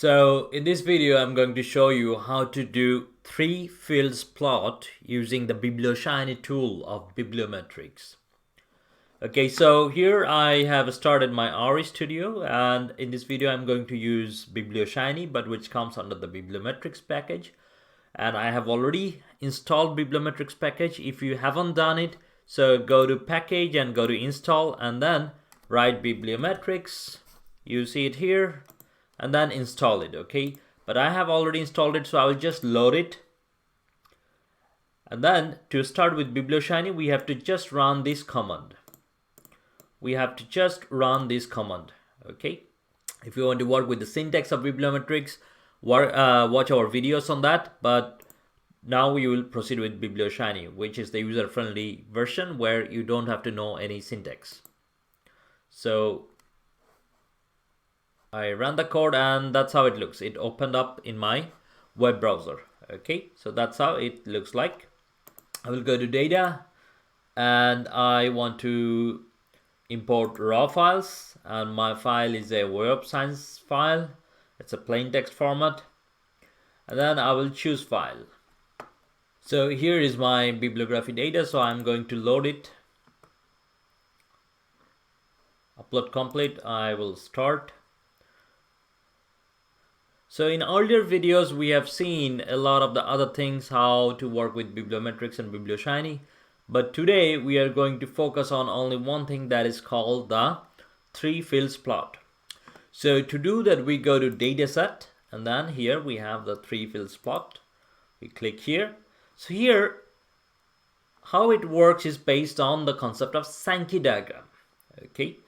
So in this video, I'm going to show you how to do 3 fields plot using the Biblioshiny tool of Bibliometrics. Okay, so here I have started my RE Studio, and in this video I'm going to use Biblioshiny, but which comes under the Bibliometrics package. And I have already installed Bibliometrics package. If you haven't done it, so go to package and go to install and then write Bibliometrics. You see it here. And then install it, okay? But I have already installed it, so I will just load it. And then to start with Biblioshiny, we have to just run this command. We have to just run this command, okay? If you want to work with the syntax of Bibliometrics, watch our videos on that. But now we will proceed with Biblioshiny, which is the user-friendly version where you don't have to know any syntax. So I ran the code and that's how it looks. It opened up in my web browser. Okay, so that's how it looks like. I will go to data and I want to import raw files, and my file is a Web of Science file. It's a plain text format, and then I will choose file. So here is my bibliography data, so I'm going to load it. Upload complete. I will start. So in earlier videos, we have seen a lot of the other things, how to work with Bibliometrics and Biblioshiny. But today we are going to focus on only one thing, that is called the 3 fields plot. So to do that, we go to dataset, and then here we have the 3 fields plot. We click here. So here, how it works is based on the concept of Sankey diagram. Okay.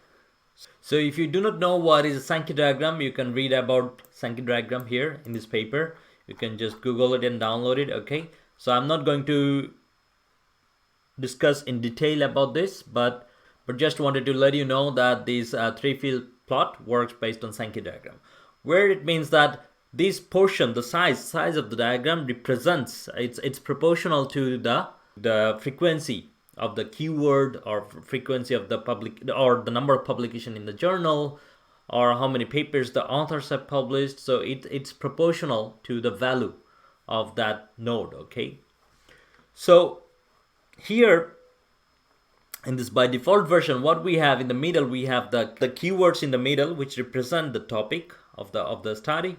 So if you do not know what is a Sankey diagram, you can read about Sankey diagram here in this paper. You can just Google it and download it, okay? So I'm not going to discuss in detail about this, but just wanted to let you know that this 3 field plot works based on Sankey diagram, where it means that this portion, the size of the diagram represents, it's proportional to the frequency of the keyword, or frequency of the public, or the number of publication in the journal, or how many papers the authors have published. So it's proportional to the value of that node, okay? So here in this by default version, what we have in the middle, we have the keywords in the middle, which represent the topic of the study.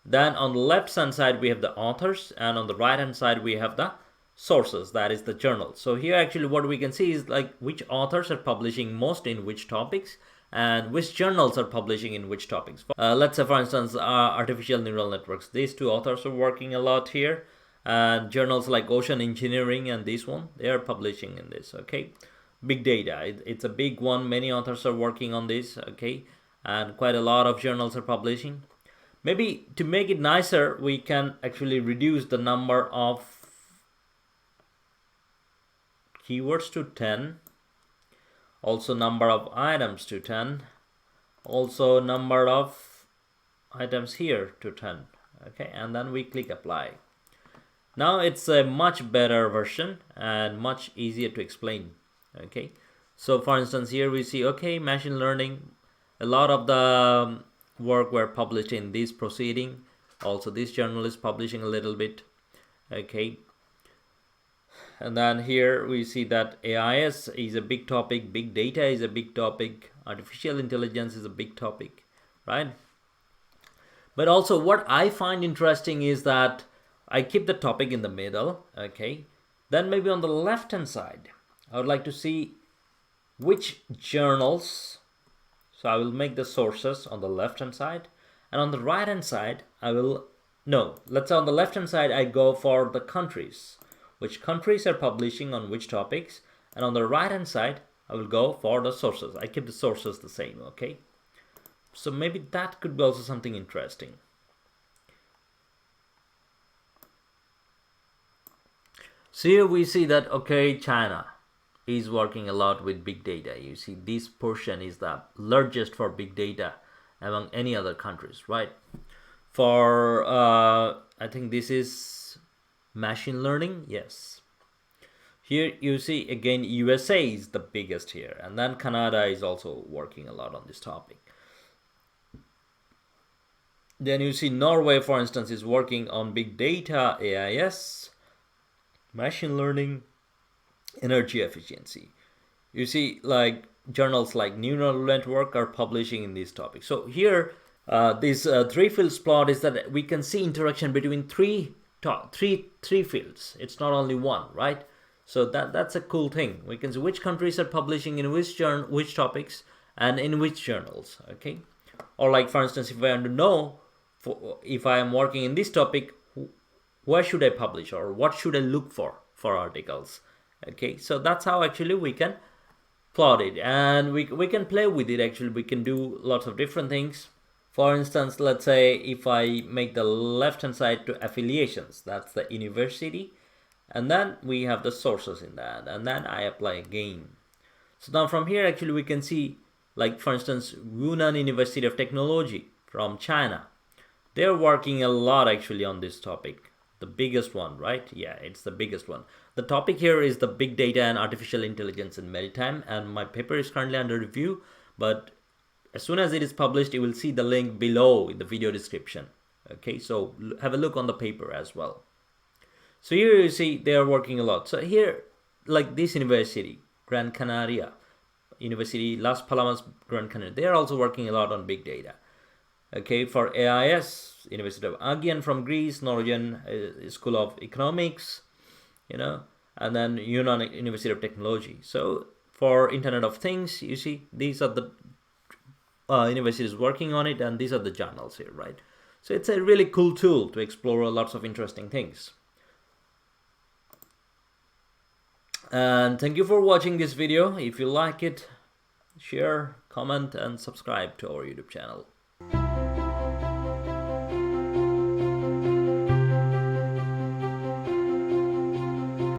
Then on the left hand side we have the authors, and on the right hand side we have the sources, that is the journal. So here actually what we can see is like which authors are publishing most in which topics, and which journals are publishing in which topics. Let's say for instance artificial neural networks, these 2 authors are working a lot here, and journals like ocean engineering and this one, they are publishing in this, okay? Big data, it's a big one, many authors are working on this, okay? And quite a lot of journals are publishing. Maybe to make it nicer, we can actually reduce the number of keywords to 10, also number of items to 10, also number of items here to 10, okay? And then we click apply. Now it's a much better version and much easier to explain, okay? So for instance here we see, okay, machine learning, a lot of the work were published in this proceeding. Also this journal is publishing a little bit, okay? And then here we see that AIS is a big topic, big data is a big topic, artificial intelligence is a big topic, right? But also what I find interesting is that I keep the topic in the middle, okay? Then maybe on the left hand side, I would like to see which journals. So I will make the sources on the left hand side, and on the right hand side let's say on the left hand side I go for the countries, which countries are publishing on which topics, and on the right hand side I will go for the sources. I keep the sources the same, okay? So maybe that could be also something interesting. So here we see that, okay, China is working a lot with big data. You see this portion is the largest for big data among any other countries, right? For I think this is machine learning, yes. Here you see again USA is the biggest here, and then Canada is also working a lot on this topic. Then you see Norway, for instance, is working on big data, AIS, machine learning, energy efficiency. You see, like journals like Neural Network are publishing in these topics. So here, this three fields plot is that we can see interaction between three fields. It's not only one, right? So that's a cool thing. We can see which countries are publishing in which topics and in which journals. Okay, or like for instance, if I want to know if I am working in this topic, where should I publish or what should I look for articles? Okay, so that's how actually we can plot it, and we can play with it. Actually, we can do lots of different things. For instance, let's say if I make the left hand side to affiliations, that's the university, and then we have the sources in that, and then I apply again. So now from here actually we can see, like for instance, Yunnan University of Technology from China. They're working a lot actually on this topic. The biggest one, right? Yeah, it's the biggest one. The topic here is the big data and artificial intelligence in maritime, and my paper is currently under review, but as soon as it is published, you will see the link below in the video description. Okay, so have a look on the paper as well. So here you see they are working a lot. So here, like this university, Gran Canaria University, Las Palmas, Gran Canaria, they are also working a lot on big data. Okay, for AIS, University of Aegean from Greece, Norwegian School of Economics, you know, and then Yunnan University of Technology. So for Internet of Things, you see, these are the universities working on it, and these are the journals here, right? So it's a really cool tool to explore lots of interesting things. And thank you for watching this video. If you like it, share, comment, and subscribe to our YouTube channel.